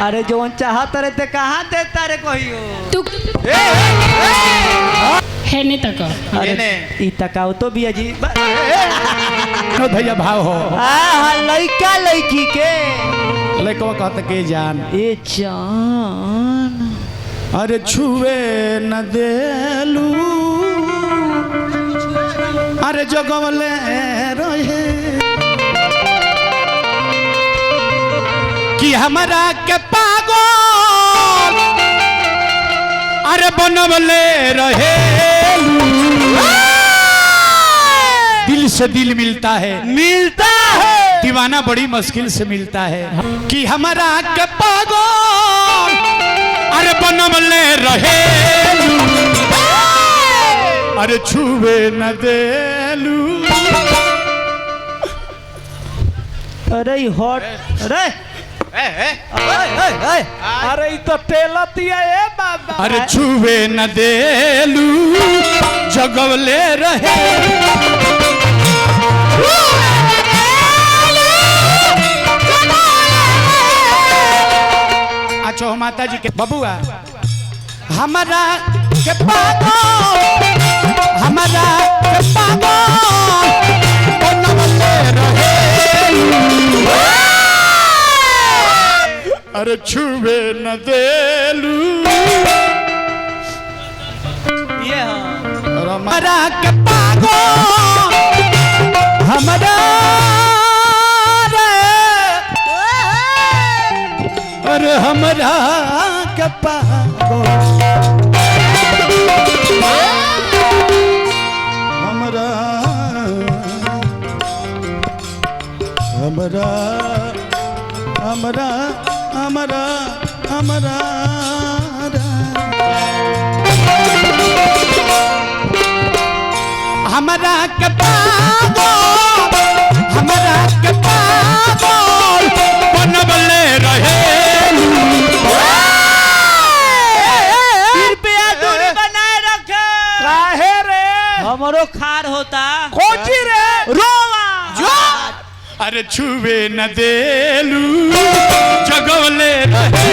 अरे जोन चाहत रे ते कहाँ देता रे कहियो तू है नहीं तक अरे ई तकाओ तो भी अजीब नो भैया भाव हो हां लइका लइकी के लइकवा कहत के जान ए जान अरे छुए न देलू अरे जगवले रहे कि हमरा के पागल अरे बनवले रहे दिल से दिल मिलता है दीवाना बड़ी मुश्किल से मिलता है कि हमारा के पागल अरे बनवले रहे अरे छुए न देलू अरे हॉट अरे अरे ई तो टेलतिया ए बाबा अरे छुए न देलू जगवले रहे अच्छा माता जी के बबुआ हमारा के पागल हमारा के पागल बनवले रहे अरे छुए न देलू ये हमारा के पागल हमारा अरे हमारा के पागल हमारा हमारा हमारा हमारा हमारा हमारा के पागल हमारा के पागल बनवले रहे कृपया दूरी बनाए रखे काहे रे हमरो खार होता खोजी रे रोवा जो अरे छुए न देलू जगवले रहे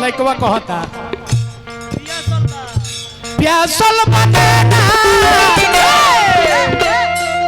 लइकवा कहता प्यासल बनेना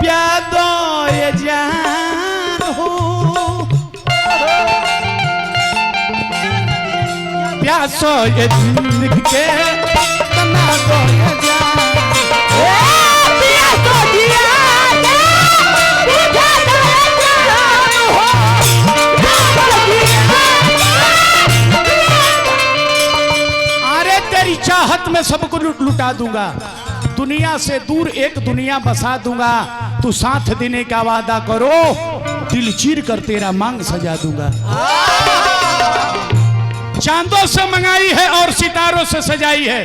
प्यादो ये जान हो प्यासो ये जिंदगी के तना दो ये जान प्यासो जिया तेरी चाहत में सबको लुटा दूंगा दुनिया से दूर एक दुनिया बसा दूंगा तू साथ देने का वादा करो दिल चीर कर तेरा मांग सजा दूंगा चांदों से मंगाई है और सितारों से सजाई है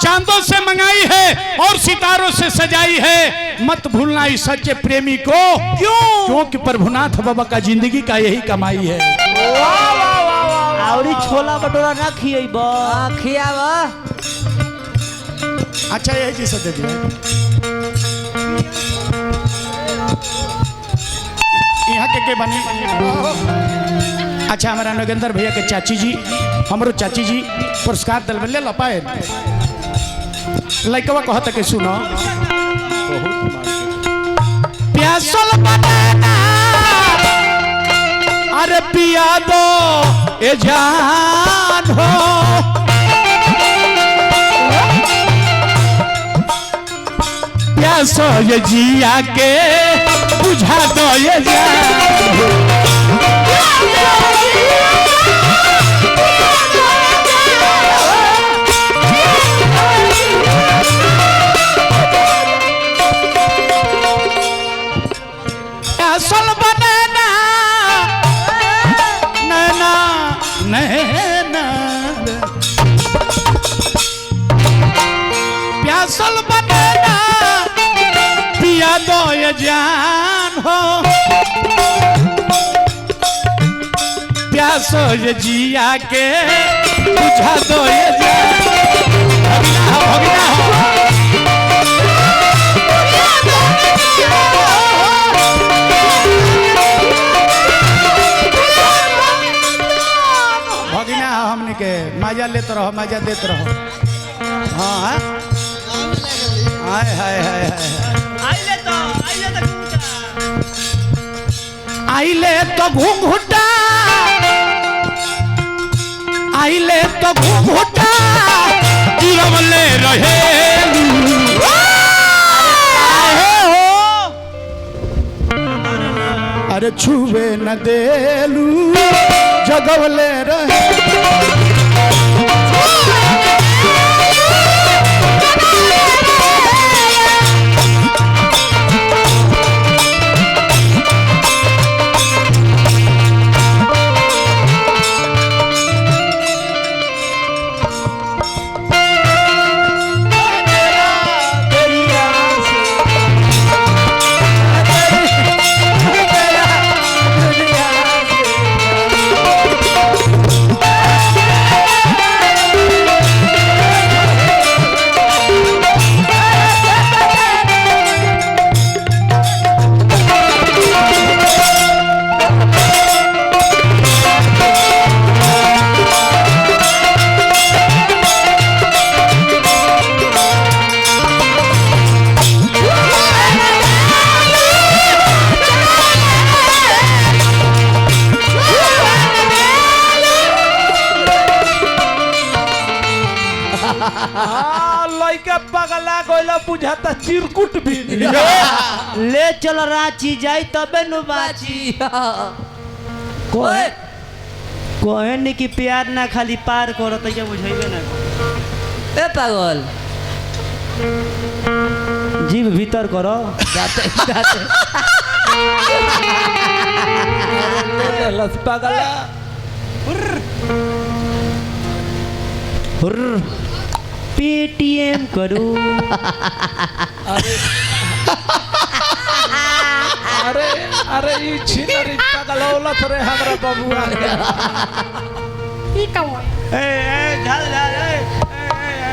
चांदों से मंगाई है और सितारों से सजाई है मत भूलना इस सच्चे प्रेमी को क्योंकि प्रभुनाथ बाबा का जिंदगी का यही कमाई है आवरी छोला भटूरा ना खियबा खियावा अच्छा यही चीज दे दिया यहाँ के के बनी। अच्छा हमारा नगेंद्र भैया के चाची जी हमारो चाची जी पुरस्कार दल ले ला पाए लइकवा कहत के सुनो प्यासल बनाना अरे पिया दो ए जान हो प्यासो ये जिया के बुझा दो ये जान हो प्यासल बनाना नैना नैना प्यासल बनाना पिया दो ये जान हो प्यासो ये जिया के बुझा दो ये जान भगना हो भगिना हमने के मजा लेते रहो मजा देते रहो हाँ हाय हाय हाय आइले तो घूंघटा आइले तो घूंघटा गिरवले रहे अरे छुवे न देलू जगवले रहे लइका पगला गइला बुझाता चिरकुट भी ले चल रांची जाई तबे नु बाची कोहे कोहे ने कि प्यार ना खाली पार करो त क्या बुझाइबे ना ए पागल जीव भीतर करो जाते जाते लस पगला हुर पेटीएम करो अरे अरे ई छिनरी पगलौला थरे हमरा बबुआ ए झल झल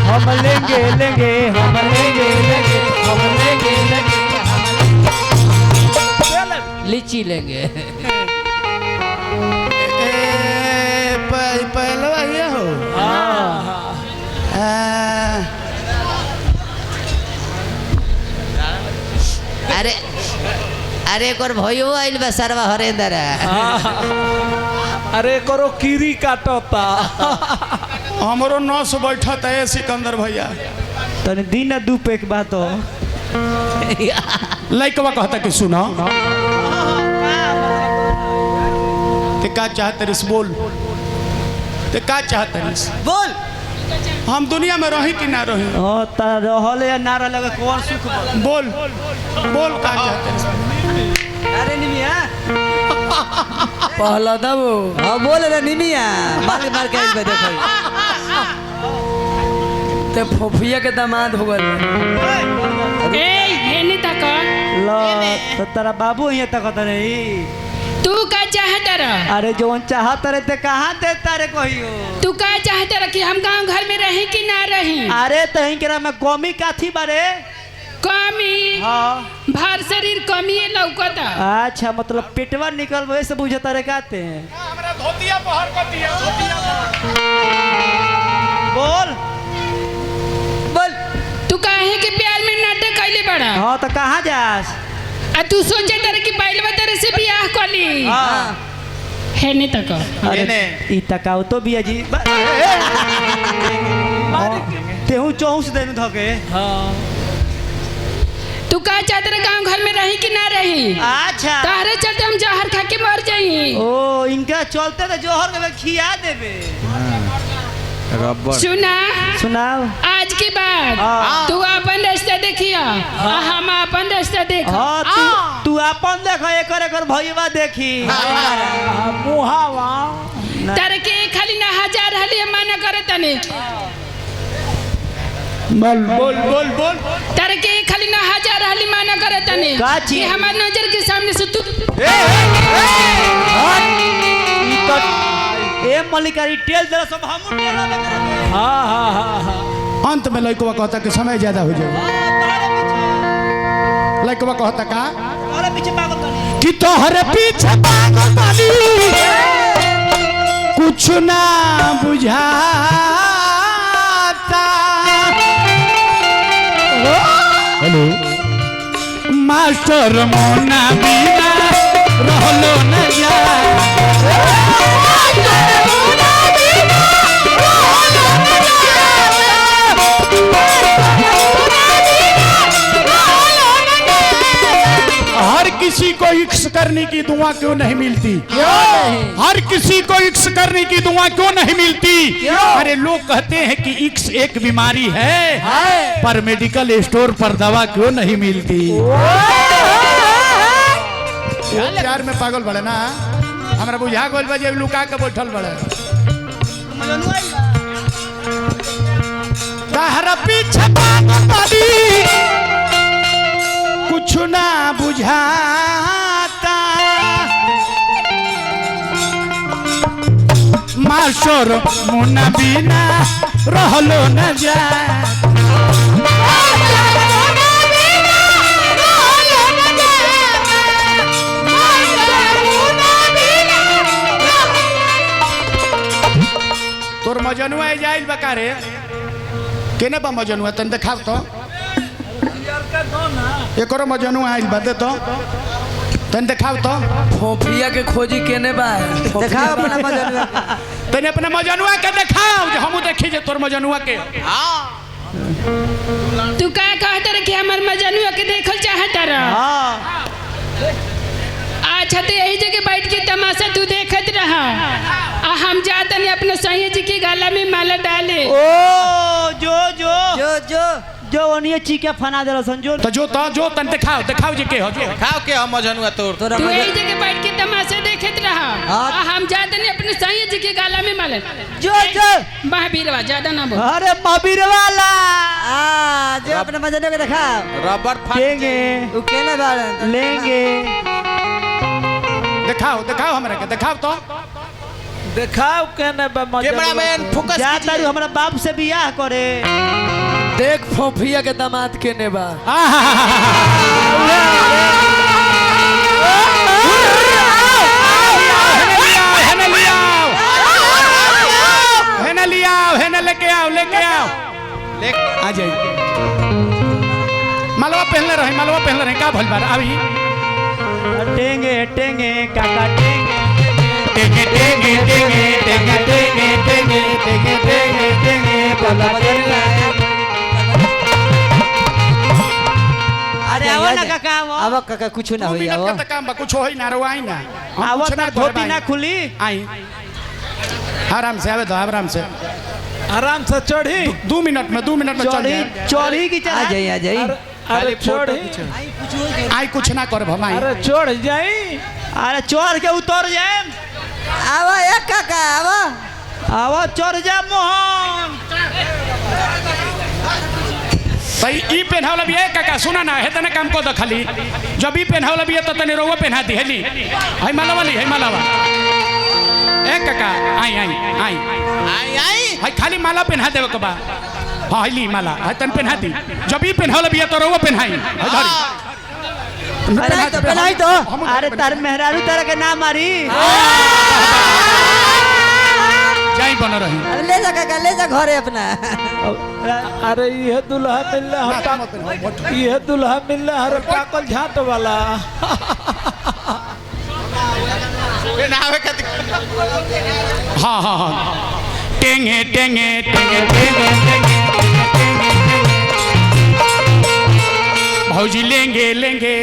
हम लेंगे लेंगे हम लेंगे लेंगे हम लेंगे लेंगे लीची लेंगे पहलवा ये हो अरे अरे एक और भयो आइल बा सरवा हरेंदर अरे करो कीरी काटता हमरो नस बैठत है सिकंदर भैया तने दिन दू पेक बात हो लइकवा कहता कि सुनो ते का चाहत रिस बोल ते का चाहत रिस बोल हम दुनिया में रही कि ना रही हां त रहले या ना रहले कौन सुख बोल बोल का चाहत रिस अरे निमिया पहला दबो हां बोल रे निमिया मार मार के आइल देखो ते फोफिया के दामाद हो गल ए ये नहीं तक ला तो तेरा बाबू यहाँ तक नहीं तू का चाहता रह? अरे जोन चाहत रहे ते कहाँ देता रे कहियो। तू का चाहता रह कि हम गांव घर में रही कि ना रही? अरे तही के में कमी काथी बारे। कमी हाँ भर शरीर कमी लौकता। अच्छा मतलब पेटवा निकल वैसे बुझता रे कहते हैं। हमरा धोतिया पहर को दिया धोतिया बोल बोल। तू काहे के प्यार में नाटक कैले बड़ा? हाँ तो कहाँ जास? आ तू सोचे तरह की बैलवा तरह से बियाह कली? हाँ है ने तक अरे ई तकाओ तो बिया जी तेहू चौंस देनु धके। हाँ तू का चाहते रह गांव घर में रही कि ना रही? अच्छा तारे चलते हम जहर खा के मर जाई। ओ इनका चलते तो जोहर के खिया देबे। सुना सुनाओ आज के बाद हाँ। तू अपन रास्ता देखिया हाँ। हम अपन रास्ता देख। हाँ तू अपन देख एकर भईवा देखी। मुहावा तारे के खाली ना हजार हली माना करे तने। बोल बोल बोल बोल तारे के खाली ना हजार हली माना करे तने का चीज? कि हमार नजर के सामने से तू ए मलिकारी टेल दे सब हम टेल में। हाँ हाँ हाँ हाँ अंत में लड़कवा कहता कि समय ज्यादा हो जाए। लड़कवा कहता का अरे पीछे पागल कर कि तोहरे पीछे पागल बानी कुछ ना बुझाता। हेलो मास्टर मोना बिना रहलो न जा। हर किसी को इक्स करने की दुआ क्यों नहीं मिलती? हर किसी को इक्स करने की दुआ क्यों नहीं मिलती? अरे लोग कहते हैं कि इक्स एक बीमारी है पर मेडिकल स्टोर पर दवा क्यों नहीं मिलती? प्यार में पागल बड़े ना हमरा बुझा गोल बजे लुका के बैठल बड़े। तहरा पीछे पागल बानी कुछ ना बुझाता। मास्टर मुन्ना बिना रहलो न जा। तोर मजनुआ जाइल बकारे केने बा मजनुआ तन देखाव तो एकरो मजनुआ आइल बा दे तो तन देखाव तो। फोफिया के खोजी केने बा? दिखाओ अपना मजनुआ। तने अपने मजनुआ के देखाव जे हमहू देखी जे तोर मजनुआ के। तू का कहता रह कि हमार मजनुआ के देखल चाहता रह? हाँ अच्छा तो यही जगह बैठ के तमाशा तू देखत रहा। हम जाते नहीं अपने सैया जी के गला में माला डाले। ओ जो जो जो जो जो ओनिए चीके फना देलो संजो। तो जो तन देखाव जे के हो जो खाओ के हम मजनुआ तोर तोरा तू यही जगह बैठ के तमाशा देखत रहा। हम जाते नहीं अपने सैया जी के गला में माला। जो जो महावीरवा ज्यादा ना बोल। अरे मबीर वाला जो अपने मजनुआ के देखा रबर लेंगे उ केने बाड़न लेंगे। देखाव हमरा के देखाव तो। दिखाओ केने बे कैमरामैन फोकस जा तारू हमरा बाप से बियाह करे। देख फोफिया के दामाद केने बा। लेके आओ आ जाइए। मालवा पहनले रहे का भल बार अभी टेंगे टेंगे काका टेंगे टेंगे टेंगे टेंगे टेंगे टेंगे टेंगे टेंगे टेंगे टेंगे पल्ला बजला। अरे आवा ना काका अब काका कुछ ना होई मिनट अब का काम बा कुछ होई ना रवाई ना आवा ना धोती ना खुली। आई आराम से आवे तो आराम से आराम से चढ़ी 2 मिनट में चल जाए। चोरी की आ जाई आ जाई। अरे चढ़ी आई कुछ ना कर भमाई। अरे चढ़ जाई। अरे चोर के उतर जाए। आवा एक काका आवा आवा चढ़ जा मोहन। भाई ई पेनहला भी एक काका सुना ना हेतने काम को द खाली जब भी पहनावला भी तो तने रोवा पहना दी हेली है माला वाली है माला वाली ए काका आई आई आई आई आई है खाली माला पहना देवे के बा हां हेली माला है तन पहना दी जब भी पहनावला भी तो रोवा पहनाई है धरी पहनाई तो अरे तार मेहरारू तारा के नाम मारी जाई बन रही अरे ले जा काका ले जा घरे अपना अरे ये दुल्हा मिलना ये दुल्हा मिलना हर पाकल झाट वाला हाँ हाँ हाँ टेंगे टेंगे टेंगे टेंगे भौजी लेंगे लेंगे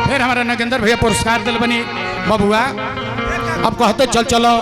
फिर हमारा नगेंद्र भैया पुरस्कार दिल बनी बबुआ अब कहते चल चलो